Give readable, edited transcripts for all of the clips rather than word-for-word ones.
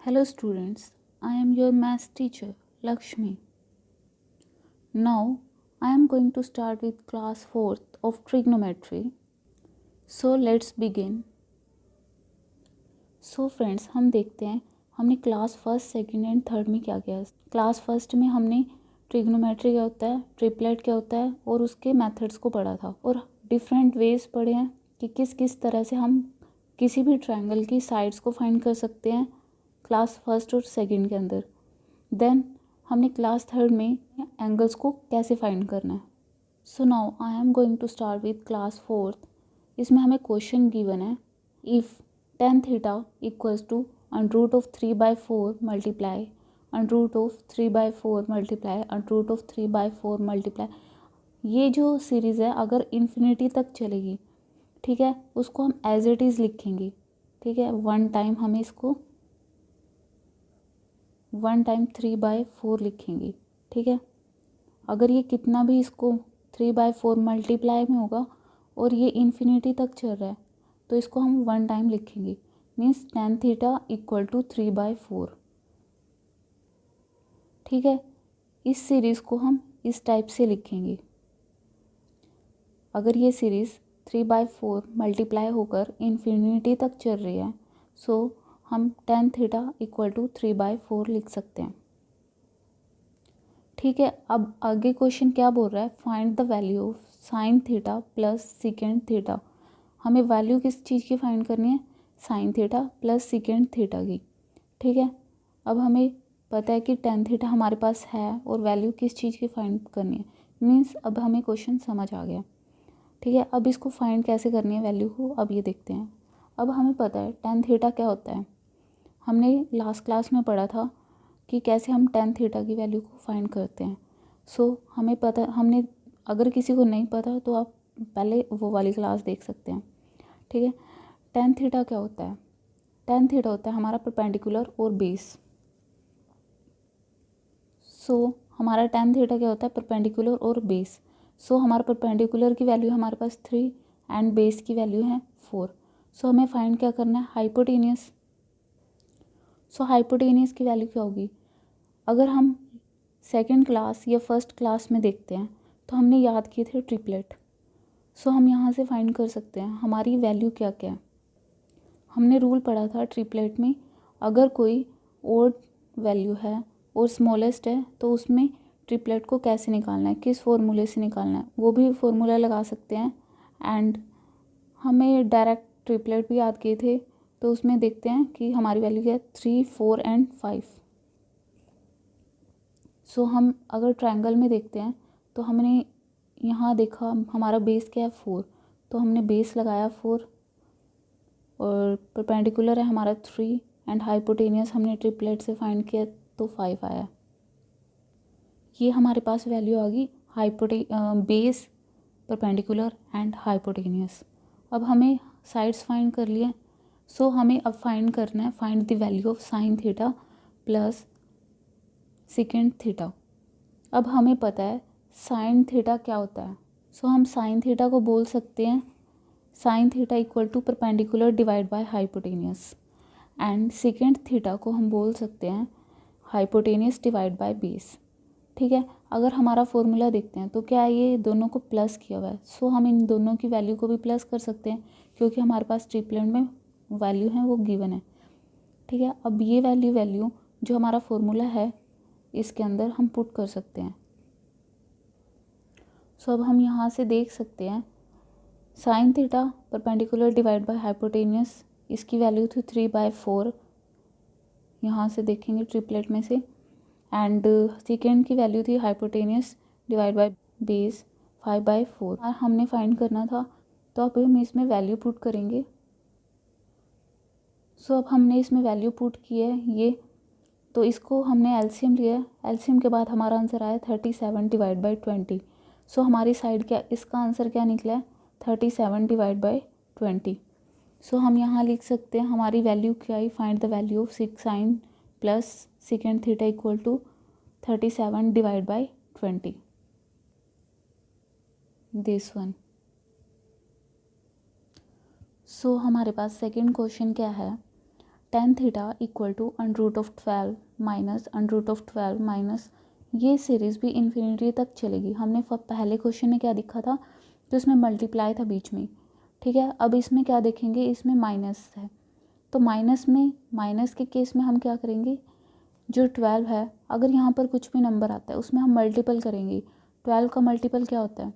Hello students, I am your math teacher Lakshmi. Now I am going to start with class 4th of trigonometry. So let's begin. So friends, हम देखते हैं हमने class first second and third में क्या किया। Class first में हमने trigonometry क्या होता है, ट्रिपलेट क्या होता है और उसके मेथड्स को पढ़ा था और डिफरेंट वेज पढ़े हैं कि किस किस तरह से हम किसी भी ट्रायंगल की साइड्स को फाइंड कर सकते हैं क्लास फर्स्ट और सेकंड के अंदर। देन हमने क्लास थर्ड में एंगल्स को कैसे फाइंड करना है। So now I am going to start with class fourth. इसमें हमें क्वेश्चन गिवन है, if tan theta equals to √3/4 multiply √3/4 multiply √3/4 multiply. ये जो सीरीज़ है अगर इन्फिनिटी तक चलेगी, ठीक है, उसको हम एज इट इज़ लिखेंगे। ठीक है, वन टाइम हमें इसको 3/4 लिखेंगे। ठीक है, अगर ये कितना भी इसको 3/4 मल्टीप्लाई में होगा और ये इन्फिनिटी तक चल रहा है तो इसको हम वन टाइम लिखेंगे, means tan theta equal to 3/4। ठीक है, इस सीरीज़ को हम इस टाइप से लिखेंगे। अगर ये सीरीज़ 3/4 मल्टीप्लाई होकर इन्फिनिटी तक चल रही है सो हम tan थीटा इक्वल टू 3/4 लिख सकते हैं। ठीक है, अब आगे क्वेश्चन क्या बोल रहा है, find the value of sign theta plus secant theta. हमें वैल्यू किस चीज़ की फाइंड करनी है, sine theta plus secant theta की। ठीक है, अब हमें पता है कि tan थीटा हमारे पास है और वैल्यू किस चीज़ की फाइंड करनी है, मीन्स अब हमें क्वेश्चन समझ आ गया। ठीक है, अब इसको फाइंड कैसे करनी है वैल्यू को, अब ये देखते हैं। अब हमें पता है tan थीटा क्या होता है, हमने लास्ट क्लास में पढ़ा था कि कैसे हम tan थीटा की वैल्यू को फाइंड करते हैं। सो हमें पता, हमने अगर किसी को नहीं पता तो आप पहले वो वाली क्लास देख सकते हैं। ठीक है, tan थीटा क्या होता है, tan थीटा होता है हमारा परपेंडिकुलर और बेस। सो हमारा tan थीटा क्या होता है, परपेंडिकुलर और बेस। सो हमारा परपेंडिकुलर की वैल्यू हमारे पास 3 एंड बेस की वैल्यू है 4। सो हमें फाइंड क्या करना है, हाइपोटेनियस। सो हाइपोटेनियस की वैल्यू क्या होगी, अगर हम सेकंड क्लास या फर्स्ट क्लास में देखते हैं तो हमने याद किए थे ट्रिपलेट। सो हम यहाँ से फाइंड कर सकते हैं हमारी वैल्यू क्या क्या है। हमने रूल पढ़ा था ट्रिपलेट में, अगर कोई ओड वैल्यू है और स्मॉलेस्ट है तो उसमें ट्रिपलेट को कैसे निकालना है, किस फॉर्मूले से निकालना है, वो भी फॉर्मूला लगा सकते हैं। एंड हमें डायरेक्ट ट्रिपलेट भी याद किए थे तो उसमें देखते हैं कि हमारी वैल्यू क्या है, 3, 4 एंड 5। सो हम अगर ट्रायंगल में देखते हैं तो हमने यहाँ देखा हमारा बेस क्या है 4, तो हमने बेस लगाया 4 और परपेंडिकुलर है हमारा 3 एंड हाइपोटेनियस हमने ट्रिपलेट से फाइंड किया तो 5 आया। ये हमारे पास वैल्यू आ गई बेस, परपेंडिकुलर एंड हाइपोटेनियस। अब हमें साइड्स फाइंड कर लिए। सो हमें अब फाइंड करना है, find the value of sign theta plus second theta. अब हमें पता है साइन थीटा क्या होता है। सो हम साइन थीटा को बोल सकते हैं sine theta equal to perpendicular divide by hypotenuse, and second theta को हम बोल सकते हैं हाइपोटेनियस डिवाइड बाय बेस। ठीक है, अगर हमारा फॉर्मूला देखते हैं तो क्या है, ये दोनों को प्लस किया हुआ है। सो हम इन दोनों की वैल्यू को भी प्लस कर सकते हैं क्योंकि हमारे पास ट्रिपलेट में वैल्यू है वो गिवन है। ठीक है, अब ये वैल्यू जो हमारा फॉर्मूला है इसके अंदर हम पुट कर सकते हैं। सो अब हम यहाँ से देख सकते हैं sine theta perpendicular divide by hypotenuse, इसकी वैल्यू थी 3/4, यहाँ से देखेंगे ट्रिपलेट में से। एंड सेकेंड की वैल्यू थी हाइपोटेनियस डिवाइड बाय बेस 5/4। हमने फाइंड करना था तो अब हम इसमें वैल्यू पुट करेंगे। सो अब हमने इसमें वैल्यू पुट की है ये, तो इसको हमने एलसीएम लिया। एलसीएम के बाद हमारा आंसर आया 37 डिवाइड बाई 20। सो हमारी साइड क्या, इसका आंसर क्या निकला है, 37 डिवाइड बाई 20। सो हम यहाँ लिख सकते हैं हमारी वैल्यू क्या आई, find the value of sine plus second theta equal to 37 divide by 20, this one. So हमारे पास सेकेंड क्वेश्चन क्या है, tan theta equal to √12 minus √12 minus, ये सीरीज़ भी इन्फिनिटी तक चलेगी। हमने पहले क्वेश्चन में क्या दिखा था, तो इसमें मल्टीप्लाई था बीच में, ठीक है। अब इसमें क्या देखेंगे, इसमें माइनस है, तो माइनस के केस में हम क्या करेंगे, जो 12 है अगर यहाँ पर कुछ भी नंबर आता है उसमें हम मल्टीपल करेंगे। 12 का मल्टीपल क्या होता है,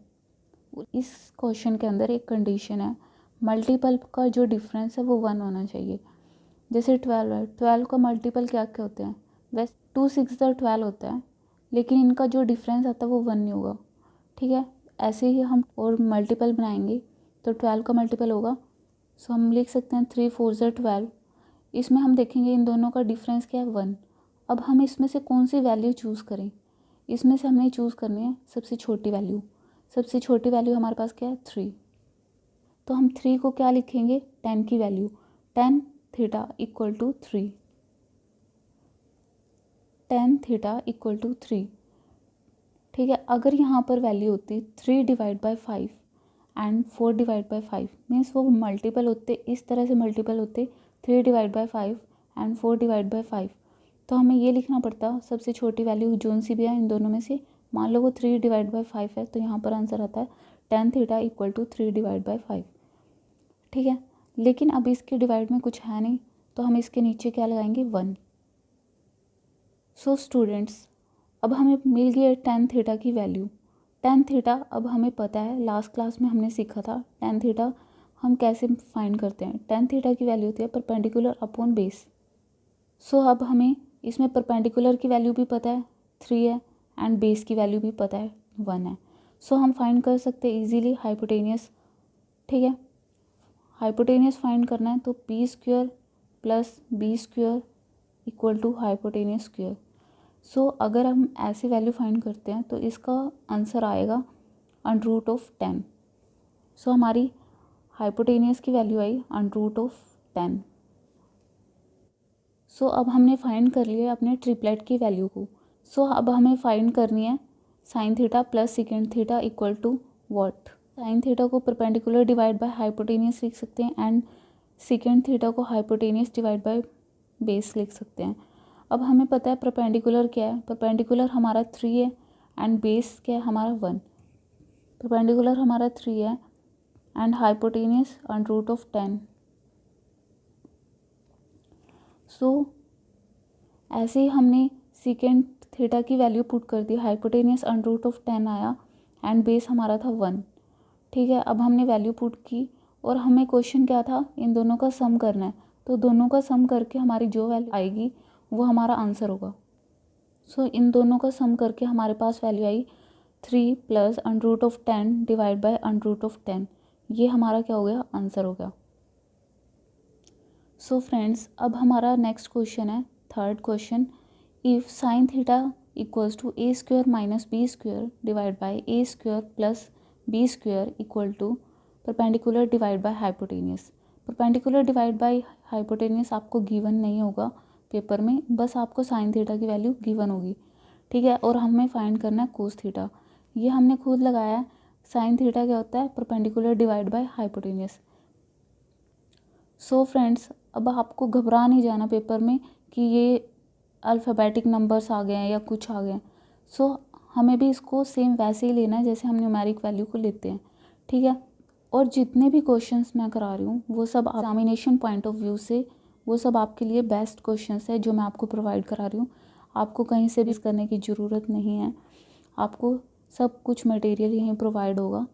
इस क्वेश्चन के अंदर एक कंडीशन है, मल्टीपल का जो डिफरेंस है वो 1 होना चाहिए। जैसे 12 है, 12 का मल्टीपल क्या क्या होते हैं, वैसे 2 6 12 होता है, लेकिन इनका जो डिफरेंस आता है वो 1 नहीं होगा, ठीक है। ऐसे ही हम और मल्टीपल बनाएंगे तो 12 का मल्टीपल होगा, सो हम लिख सकते हैं 3 4 12। इसमें हम देखेंगे इन दोनों का डिफरेंस क्या है, 1। अब हम इसमें से कौन सी वैल्यू चूज़ करें, इसमें से हमने चूज़ करनी है सबसे छोटी वैल्यू। सबसे छोटी वैल्यू हमारे पास क्या है, 3। तो हम 3 को क्या लिखेंगे, 10 की value, tan theta equal to 3, tan theta equal to 3, ठीक है। अगर यहाँ पर वैल्यू होती 3 divide by 5 and 4 divide by 5, means वो मल्टीपल होते, इस तरह से मल्टीपल होते 3 divide by 5 and 4 divide by 5, तो हमें ये लिखना पड़ता सबसे छोटी वैल्यू जोन सी भी है इन दोनों में से, मान लो वो 3 डिवाइड बाई 5 है, तो यहाँ पर आंसर आता है tan theta equal to 3 divide by 5, ठीक है। लेकिन अब इसके डिवाइड में कुछ है नहीं, तो हम इसके नीचे क्या लगाएंगे, 1। सो स्टूडेंट्स, अब हमें मिल गई है tan थीटा की वैल्यू। tan थीटा अब हमें पता है, लास्ट क्लास में हमने सीखा था tan थीटा हम कैसे फाइंड करते हैं। tan थीटा की वैल्यू होती है परपेंडिकुलर अपॉन बेस। सो अब हमें इसमें परपेंडिकुलर की वैल्यू भी पता है 3 है, एंड बेस की वैल्यू भी पता है 1 है। सो हम फाइंड कर सकते हैं इजीली हाइपोटेनियस, ठीक है। हाइपोटेनियस फाइंड करना है तो p² plus b² equal to hypotenuse square. So अगर हम ऐसे वैल्यू फाइंड करते हैं तो इसका आंसर आएगा √10। सो हमारी हाइपोटेनियस की वैल्यू आई √10। सो अब हमने फाइंड कर लिया अपने ट्रिपलेट की वैल्यू को। सो अब हमें फाइंड करनी है sine theta plus second theta equal to what. Sine theta को परपेंडिकुलर डिवाइड बाय हाइपोटेनियस लिख सकते हैं, एंड सेकेंड थीटा को हाइपोटेनियस डिवाइड बाय बेस लिख सकते हैं। अब हमें पता है परपेंडिकुलर क्या है, परपेंडिकुलर हमारा 3 है एंड बेस क्या है हमारा 1। परपेंडिकुलर हमारा 3 है एंड हाइपोटेनियस √10। सो ऐसे ही हमने सेकेंड थीटा की वैल्यू पुट कर दी, हाइपोटेनियस √10 आया एंड बेस हमारा था 1, ठीक है। अब हमने वैल्यू पुट की और हमें क्वेश्चन क्या था, इन दोनों का सम करना है, तो दोनों का सम करके हमारी जो वैल्यू आएगी वो हमारा आंसर होगा। सो इन दोनों का सम करके हमारे पास वैल्यू आई 3 प्लस √10 डिवाइड बाय √10, ये हमारा क्या हो गया, आंसर हो गया। सो फ्रेंड्स, अब हमारा नेक्स्ट क्वेश्चन है third question, if sine theta equals to a² minus b² divide by a² plus b² equal to perpendicular divide by hypotenuse. Perpendicular divide by hypotenuse आपको गिवन नहीं होगा पेपर में, बस आपको साइन थीटा की value given होगी, ठीक है। और हमें फाइंड करना है कोस थीटा, ये हमने खुद लगाया है। साइन थीटा क्या होता है, perpendicular divide by hypotenuse. So friends, अब आपको घबरा नहीं जाना पेपर में कि ये अल्फ़ाबेटिक नंबर्स आ गए हैं या कुछ आ गए हैं। सो हमें भी इसको सेम वैसे ही लेना है जैसे हम न्यूमेरिक वैल्यू को लेते हैं, ठीक है। और जितने भी क्वेश्चंस मैं करा रही हूँ वो सब एग्जामिनेशन पॉइंट ऑफ व्यू से, वो सब आपके लिए बेस्ट क्वेश्चंस है जो मैं आपको प्रोवाइड करा रही हूँ। आपको कहीं से भी करने की ज़रूरत नहीं है, आपको सब कुछ मटेरियल यहीं प्रोवाइड होगा।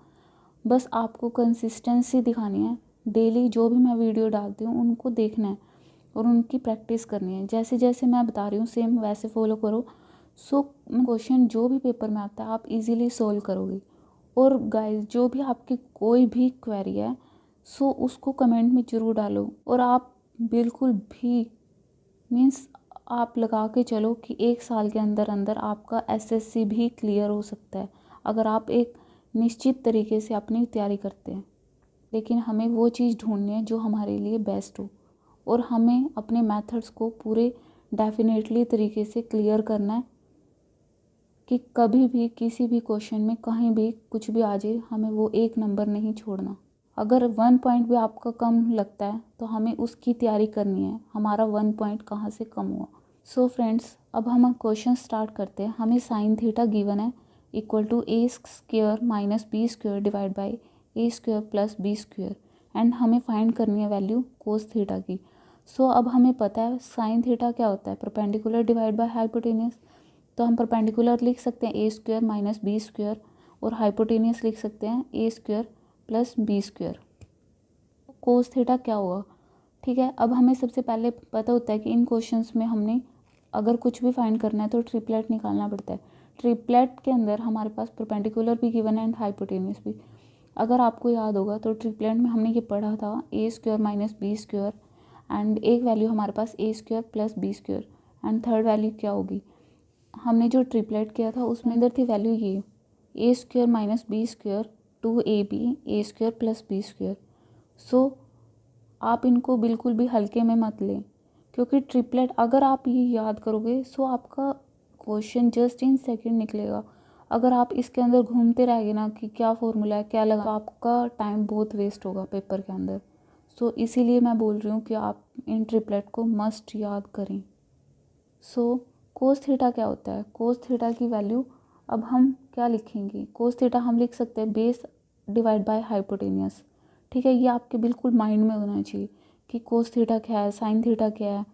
बस आपको कंसिस्टेंसी दिखानी है, डेली जो भी मैं वीडियो डालती हूँ उनको देखना है और उनकी प्रैक्टिस करनी है। जैसे जैसे मैं बता रही हूँ सेम वैसे फॉलो करो। सो क्वेश्चन जो भी पेपर में आता है आप इजीली सोल्व करोगे। और गाइस, जो भी आपकी कोई भी क्वेरी है सो उसको कमेंट में ज़रूर डालो। और आप बिल्कुल भी मीन्स आप लगा के चलो कि 1 साल के अंदर अंदर आपका एसएससी भी क्लियर हो सकता है अगर आप एक निश्चित तरीके से अपनी तैयारी करते हैं। लेकिन हमें वो चीज़ ढूंढनी है जो हमारे लिए बेस्ट हो, और हमें अपने मेथड्स को पूरे डेफिनेटली तरीके से क्लियर करना है कि कभी भी किसी भी क्वेश्चन में कहीं भी कुछ भी आ जाए हमें वो एक नंबर नहीं छोड़ना। अगर 1 पॉइंट भी आपका कम लगता है तो हमें उसकी तैयारी करनी है, हमारा 1 पॉइंट कहाँ से कम हुआ। सो फ्रेंड्स, अब हम क्वेश्चन स्टार्ट करते हैं। हमें साइन थीटा गिवन है equal to A square minus B square divide by A square plus B square, and हमें फाइंड करनी है वैल्यू कोस थीटा की। सो अब हमें पता है साइन थीटा क्या होता है, परपेंडिकुलर डिवाइड बाय हाइपोटेनियस। तो हम परपेंडिकुलर लिख सकते हैं A square minus B square, और हाइपोटेनियस लिख सकते हैं A square plus B square. Cos theta क्या हुआ, ठीक है। अब हमें सबसे पहले पता होता है कि इन क्वेश्चंस में हमने अगर कुछ भी फाइंड करना है तो ट्रिपलेट निकालना पड़ता है। ट्रिपलेट के अंदर हमारे पास परपेंडिकुलर भी गिवन है एंड हाइपोटेनियस भी। अगर आपको याद होगा तो ट्रिपलेट में हमने ये पढ़ा था A square minus B square, and एक वैल्यू हमारे पास A square plus B square, and third value क्या होगी। हमने जो ट्रिपलेट किया था उसमें अंदर थी वैल्यू ये A square minus B square two A B A square plus B square. So आप इनको बिल्कुल भी हल्के में मत लें, क्योंकि ट्रिपलेट अगर आप ये याद करोगे सो आपका क्वेश्चन जस्ट इन सेकंड निकलेगा। अगर आप इसके अंदर घूमते रहेंगे ना कि क्या फॉर्मूला है क्या लगा, तो आपका टाइम बहुत वेस्ट होगा पेपर के अंदर। सो इसीलिए मैं बोल रही हूँ कि आप इन ट्रिपलेट को मस्ट याद करें। सो कोस थीटा क्या होता है, कोस थीटा की वैल्यू अब हम क्या लिखेंगे। कोस थीटा हम लिख सकते हैं बेस डिवाइड बाय हाइपोटेनियस, ठीक है। ये आपके बिल्कुल माइंड में होना चाहिए कि कोस थीटा क्या है, साइन थीटा क्या है,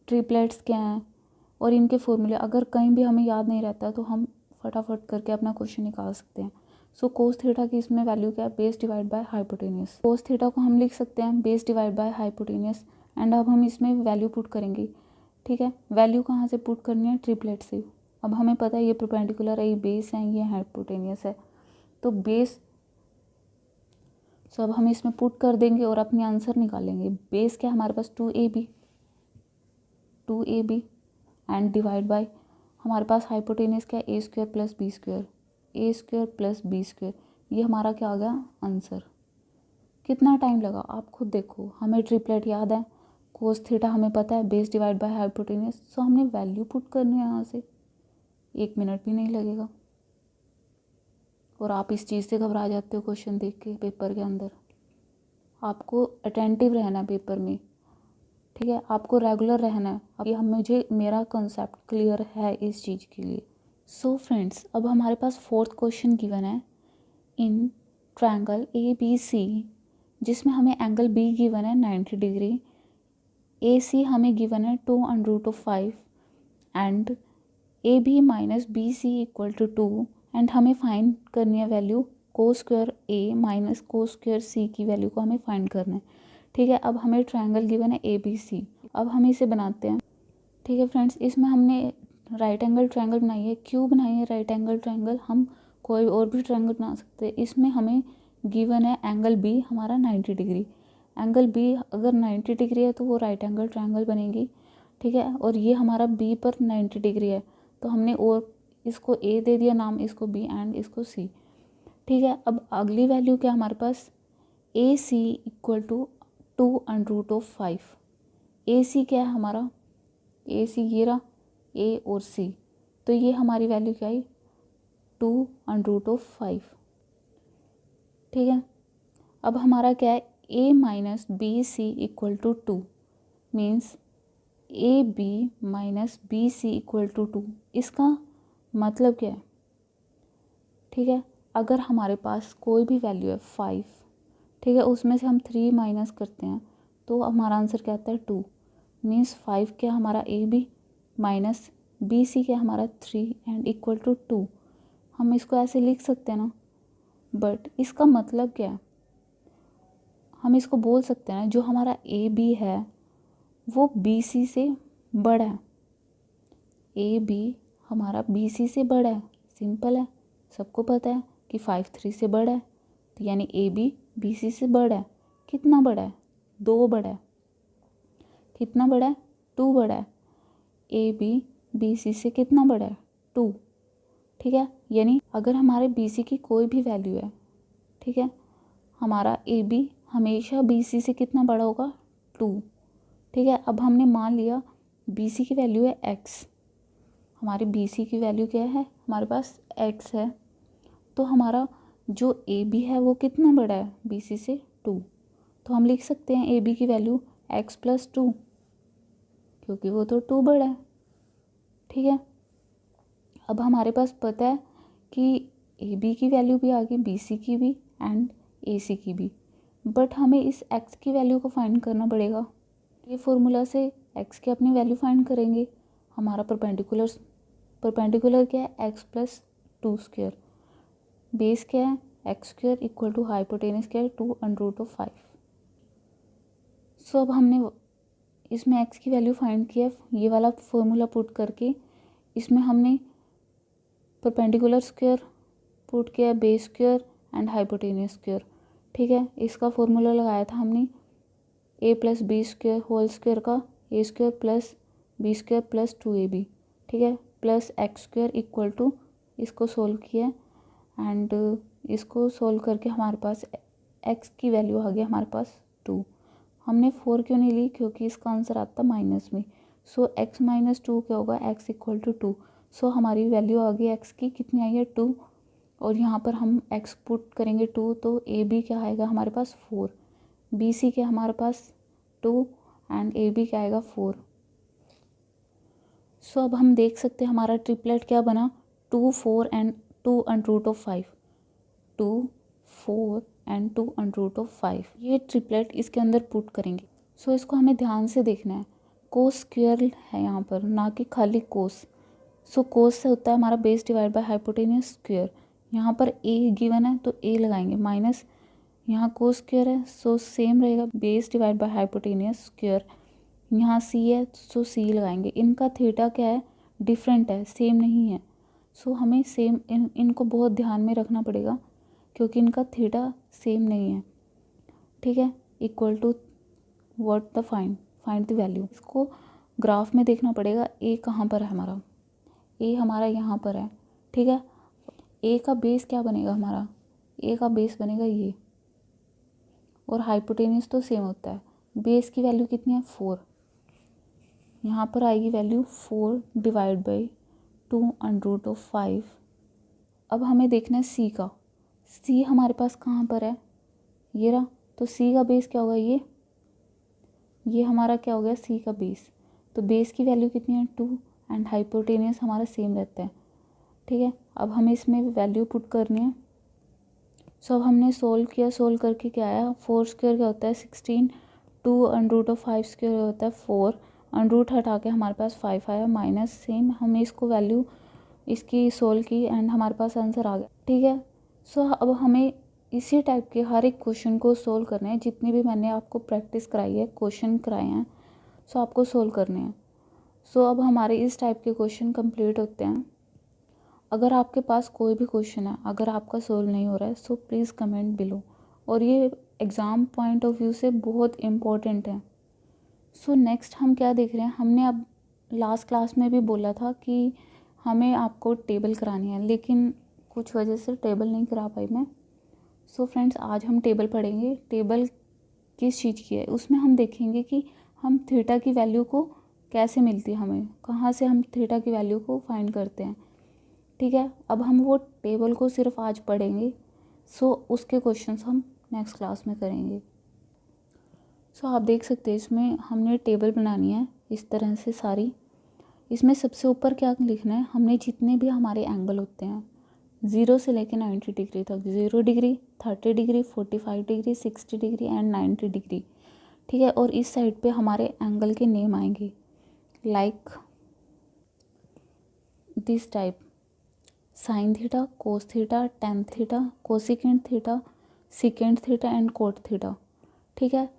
ट्रिपलेट्स क्या हैं, और इनके फॉर्मूले अगर कहीं भी हमें याद नहीं रहता तो हम फटाफट करके अपना क्वेश्चन निकाल सकते हैं। सो कोस थीटा की इसमें वैल्यू क्या है, base divide by hypotenuse. Cos theta को हम लिख सकते हैं base divide by hypotenuse, and अब हम इसमें वैल्यू पुट करेंगे, ठीक है। वैल्यू कहाँ से पुट करनी है, ट्रिपलेट से। अब हमें पता है ये परपेंडिकुलर है, ये बेस है, ये हाइपोटेनियस है, तो बेस। सो अब हम इसमें पुट कर देंगे और अपनी आंसर निकालेंगे। बेस क्या हमारे पास 2ab एंड डिवाइड बाय हमारे पास हाइपोटेनियस क्या है, ए स्क्वेयर प्लस बी स्क्वेयर, ए स्क्वेयर प्लस बी स्क्वेयर। ये हमारा क्या आ गया आंसर। कितना टाइम लगा आप खुद देखो, हमें ट्रिपलेट याद है, कोस थीटा हमें पता है, बेस डिवाइड बाय हाइपोटेनियस। सो हमने वैल्यू पुट करनी है यहाँ से, 1 मिनट भी नहीं लगेगा। और आप इस चीज़ से घबरा जाते हो क्वेश्चन देख के पेपर के अंदर। आपको अटेंटिव रहना है पेपर में, ठीक है, आपको रेगुलर रहना है। अब ये मुझे मेरा कॉन्सेप्ट क्लियर है इस चीज़ के लिए। सो फ्रेंड्स, अब हमारे पास 4th क्वेश्चन गिवन है इन ट्रायंगल ABC, जिसमें हमें एंगल B गिवन है 90 डिग्री, AC हमें गिवन है 2√5 and AB minus BC equal to 2, and हमें फाइंड करनी है value cos square A minus cos square C की वैल्यू को हमें फाइंड करना है, ठीक है। अब हमें ट्रायंगल गिवन है ABC, अब हम इसे बनाते हैं, ठीक है फ्रेंड्स। इसमें हमने राइट एंगल ट्रायंगल बनाई है, क्यों बनाई है राइट एंगल ट्रायंगल, हम कोई और भी ट्रायंगल बना सकते हैं। इसमें हमें गिवन है एंगल B हमारा 90 डिग्री। एंगल B अगर 90 डिग्री है तो वो राइट एंगल ट्रायंगल बनेगी, ठीक है। और ये हमारा B पर 90 डिग्री है, तो हमने और इसको A दे दिया नाम, इसको B एंड इसको C, ठीक है। अब अगली वैल्यू क्या हमारे पास, AC इक्वल टू 2√5। AC क्या है हमारा, AC ये रहा A और C, तो ये हमारी वैल्यू क्या आई 2√5, ठीक है। अब हमारा क्या है A minus BC equal to 2, means AB minus BC equal to 2। इसका मतलब क्या है, ठीक है। अगर हमारे पास कोई भी वैल्यू है 5, ठीक है, उसमें से हम 3 माइनस करते हैं तो हमारा आंसर क्या आता है 2, मीन्स 5 क्या हमारा AB माइनस BC क्या हमारा 3 एंड इक्वल टू 2। हम इसको ऐसे लिख सकते हैं ना, बट इसका मतलब क्या है, हम इसको बोल सकते हैं ना जो हमारा AB है वो BC से बड़ा है, AB हमारा BC से बड़ा है, सिंपल है, सबको पता है कि 5 3 से बड़ा है, तो यानी AB BC से बड़ा है। कितना बड़ा है, 2 बड़ा है। कितना बड़ा है, 2 बड़ा है। AB BC से कितना बड़ा है, 2, ठीक है। यानी अगर हमारे BC की कोई भी वैल्यू है, ठीक है, हमारा AB हमेशा BC से कितना बड़ा होगा, 2, ठीक है। अब हमने मान लिया BC की वैल्यू है x, हमारी BC की वैल्यू क्या है, हमारे पास x है, तो हमारा जो AB है वो कितना बड़ा है BC से, 2। तो हम लिख सकते हैं ए बी की वैल्यू x+2, क्योंकि वो तो 2 बड़ा है। ठीक है, अब हमारे पास पता है कि ए बी की वैल्यू भी आ गई, बी सी की भी एंड ए सी की भी, बट हमें इस x की वैल्यू को फाइंड करना पड़ेगा। ये फॉर्मूला से x की अपनी वैल्यू फाइंड करेंगे। हमारा परपेंडिकुलर क्या है, x+2², बेस क्या है x² इक्वल टू हाइपोटेनस क्या है 2√5। सो अब हमने इसमें x की वैल्यू फाइंड किया, ये वाला फॉर्मूला पुट करके इसमें हमने परपेंडिकुलर स्क्वायर पुट किया, base square and hypotenuse square. ठीक है, इसका फॉर्मूला लगाया था हमने a+b² होल स्क्वायर का a² plus b² plus 2ab। ठीक है, प्लस x² इक्वल टू, इसको सोल्व किया एंड इसको सोल्व करके हमारे पास x की वैल्यू आ गई हमारे पास 2। हमने 4 क्यों नहीं ली, क्योंकि इसका आंसर आता माइनस में। सो x - 2 क्या होगा, x इक्वल टू 2। सो हमारी वैल्यू आ गई x की, कितनी आई है 2, और यहाँ पर हम x पुट करेंगे 2, तो ए बी क्या आएगा हमारे पास 4, बी सी क्या हमारे पास 2 एंड ए बी क्या आएगा 4। सो अब हम देख सकते हैं हमारा ट्रिपलेट क्या बना, 2 4 एंड 2√5, 2 4 एंड 2√5। ये ट्रिपलेट इसके अंदर पुट करेंगे। सो इसको हमें ध्यान से देखना है, कोस स्क्वायर है यहाँ पर, ना कि खाली कोस। सो कोस से होता है हमारा base divide by hypotenuse square. यहाँ पर ए गिवन है तो ए लगाएंगे, माइनस यहाँ कोस स्क्वायर है सो सेम रहेगा, base divide by hypotenuse square. यहाँ सी है सो सी लगाएंगे। इनका थीटा क्या है, डिफरेंट है, सेम नहीं है। सो हमें सेम इनको बहुत ध्यान में रखना पड़ेगा, क्योंकि इनका थीटा सेम नहीं है। ठीक है, equal to what the find the value. इसको ग्राफ में देखना पड़ेगा, ए कहाँ पर है हमारा, ए हमारा यहाँ पर है। ठीक है, ए का बेस क्या बनेगा हमारा, ए का बेस बनेगा ये, और हाइपोटेनस तो सेम होता है। बेस की वैल्यू कितनी है 4, यहाँ पर आएगी वैल्यू 4 डिवाइड बाई 2√5। अब हमें देखना है सी का, सी हमारे पास कहाँ पर है, ये रहा। तो सी का बेस क्या होगा, ये हमारा क्या हो गया सी का बेस। तो बेस की वैल्यू कितनी है 2 एंड हाइपोटेनस हमारा सेम रहता है। ठीक है, अब हमें इसमें वैल्यू पुट करनी है। सो अब हमने सोल्व किया, सोल्व करके क्या आया, 4 स्क्वायर क्या होता है 16, 2√5 स्क्वायर होता है 4, अंडरूट हटा के हमारे पास 5 आया, माइनस सेम हमने इसको वैल्यू इसकी सोल्व की एंड हमारे पास आंसर आ गया। ठीक है, सो अब हमें इसी टाइप के हर एक क्वेश्चन को सोल्व करने हैं, जितनी भी मैंने आपको प्रैक्टिस कराई है, क्वेश्चन कराए हैं, सो आपको सोल्व करने हैं। सो अब हमारे इस टाइप के क्वेश्चन कंप्लीट होते हैं। अगर आपके पास कोई भी क्वेश्चन है, अगर आपका सोल्व नहीं हो रहा है, सो प्लीज़ कमेंट बिलो, और ये एग्ज़ाम पॉइंट ऑफ व्यू से बहुत इम्पोर्टेंट है। सो नेक्स्ट हम क्या देख रहे हैं, हमने अब लास्ट क्लास में भी बोला था कि हमें आपको टेबल करानी है, लेकिन कुछ वजह से टेबल नहीं करा पाई मैं। सो फ्रेंड्स, आज हम टेबल पढ़ेंगे। टेबल किस चीज़ की है, उसमें हम देखेंगे कि हम थीटा की वैल्यू को कैसे मिलती है, हमें कहाँ से हम थीटा की वैल्यू को फाइंड करते हैं। ठीक है, अब हम वो टेबल को सिर्फ आज पढ़ेंगे। सो उसके क्वेश्चंस हम नेक्स्ट क्लास में करेंगे। सो आप देख सकते हैं इसमें हमने टेबल बनानी है इस तरह से सारी। इसमें सबसे ऊपर क्या लिखना है, हमने जितने भी हमारे एंगल होते हैं 0 से लेकर 90 डिग्री तक, 0 degree, 30 degree, 45 degree, 60 degree and 90 degree. ठीक है, और इस साइड पे हमारे एंगल के नेम आएंगे, like this type, sine theta, cos theta, tan theta, cosecant theta, secant theta and cot theta. ठीक है,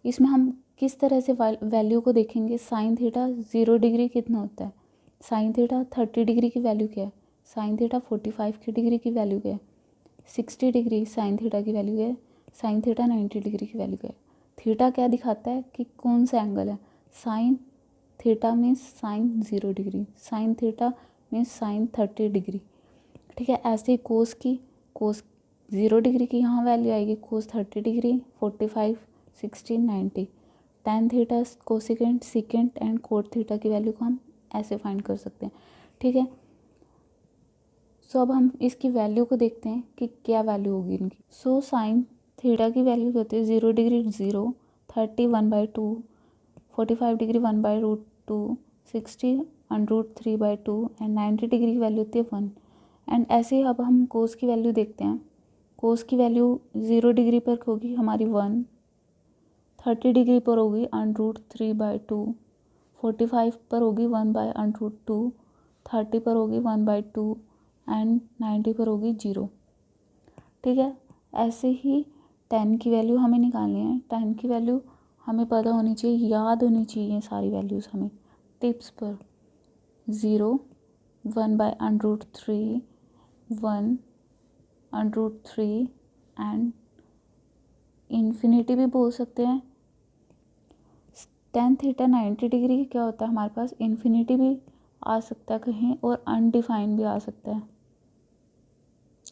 इसमें हम किस तरह से वैल्यू को देखेंगे। साइन थीटा 0 डिग्री कितना होता है, साइन थीटा 30 डिग्री की वैल्यू क्या है, साइन थीटा 45 की डिग्री की वैल्यू क्या है, 60 डिग्री साइन थीटा की वैल्यू क्या है, साइन थीटा 90 डिग्री की वैल्यू क्या है। थीटा क्या दिखाता है कि कौन सा एंगल है, sine theta means sign 0 degree, sine theta means sign 30 degree. ठीक है, ऐसे ही कोस की, कोस 0 डिग्री की यहाँ वैल्यू आएगी, कोस 30 degree, 45, 60, 90, tan theta, cosecant, secant and cot theta की वैल्यू को हम ऐसे फाइंड कर सकते हैं। ठीक है, सो अब हम इसकी वैल्यू को देखते हैं कि क्या वैल्यू होगी इनकी। सो साइन थीटा की वैल्यू होती है 0 डिग्री 0, 30 1/2, 45 डिग्री 1/√2, 60 √3/2 एंड 90 डिग्री की वैल्यू होती है 1। एंड ऐसे ही अब हम कोस की वैल्यू देखते हैं। कोस की वैल्यू 0 डिग्री पर होगी हमारी 1, 30 डिग्री पर होगी √3/2, 45 पर होगी 1/√2, 30 पर होगी 1/2 एंड 90 पर होगी 0। ठीक है, ऐसे ही 10 की वैल्यू हमें निकालनी है। 10 की वैल्यू हमें पता होनी चाहिए, याद होनी चाहिए सारी वैल्यूज़ हमें। टिप्स पर 0, 1/√3, 1/√3 एंड इन्फिनिटी भी बोल सकते हैं। tan थीटा 90 डिग्री क्या होता है हमारे पास, इन्फिनिटी भी आ सकता है कहीं और अनडिफाइंड भी आ सकता है,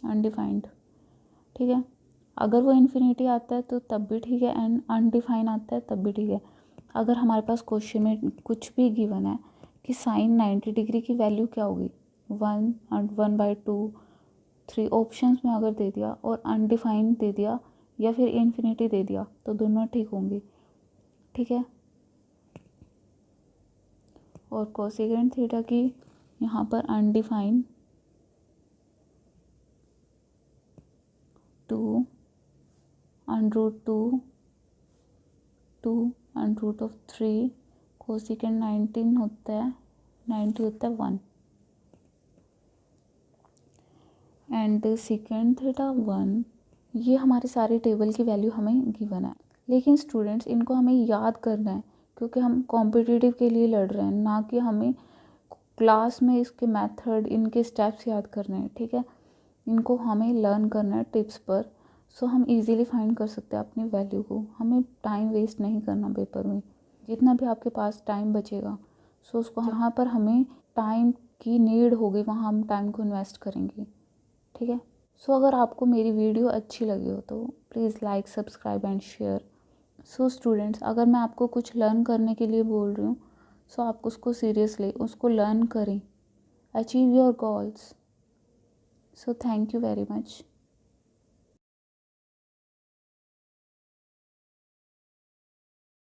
अनडिफाइंड। ठीक है, अगर वो इन्फिनिटी आता है तो तब भी ठीक है, एंड अनडिफाइन आता है तब भी ठीक है। अगर हमारे पास क्वेश्चन में कुछ भी गिवन है कि साइन 90 डिग्री की वैल्यू क्या होगी, 1 और 1/2, 3 ऑप्शंस में अगर दे दिया और अनडिफाइंड दे दिया या फिर इन्फिनिटी दे दिया तो दोनों ठीक होंगी। ठीक है, और कोसेकेंट थीटा की यहाँ पर अनडिफाइंड 2 √2, 2 √3, कोसेकेंट 19 होता है, 90 होता है 1 एंड सेकेंड थीटा 1। ये हमारे सारे टेबल की वैल्यू हमें गिवन है, लेकिन स्टूडेंट्स इनको हमें याद करना है क्योंकि हम कॉम्पिटिटिव के लिए लड़ रहे हैं, ना कि हमें क्लास में इसके मेथड, इनके स्टेप्स याद करने हैं। ठीक है, इनको हमें लर्न करना है टिप्स पर, सो हम इजीली फाइंड कर सकते हैं अपनी वैल्यू को। हमें टाइम वेस्ट नहीं करना पेपर में, जितना भी आपके पास टाइम बचेगा सो उसको जहाँ पर हमें टाइम की नीड होगी वहाँ हम टाइम को इन्वेस्ट करेंगे। ठीक है, सो अगर आपको मेरी वीडियो अच्छी लगी हो तो please like, subscribe and share. So students, अगर मैं आपको कुछ लर्न करने के लिए बोल रही हूँ सो आप उसको सीरियसली उसको लर्न करें, achieve your goals. So thank you very much.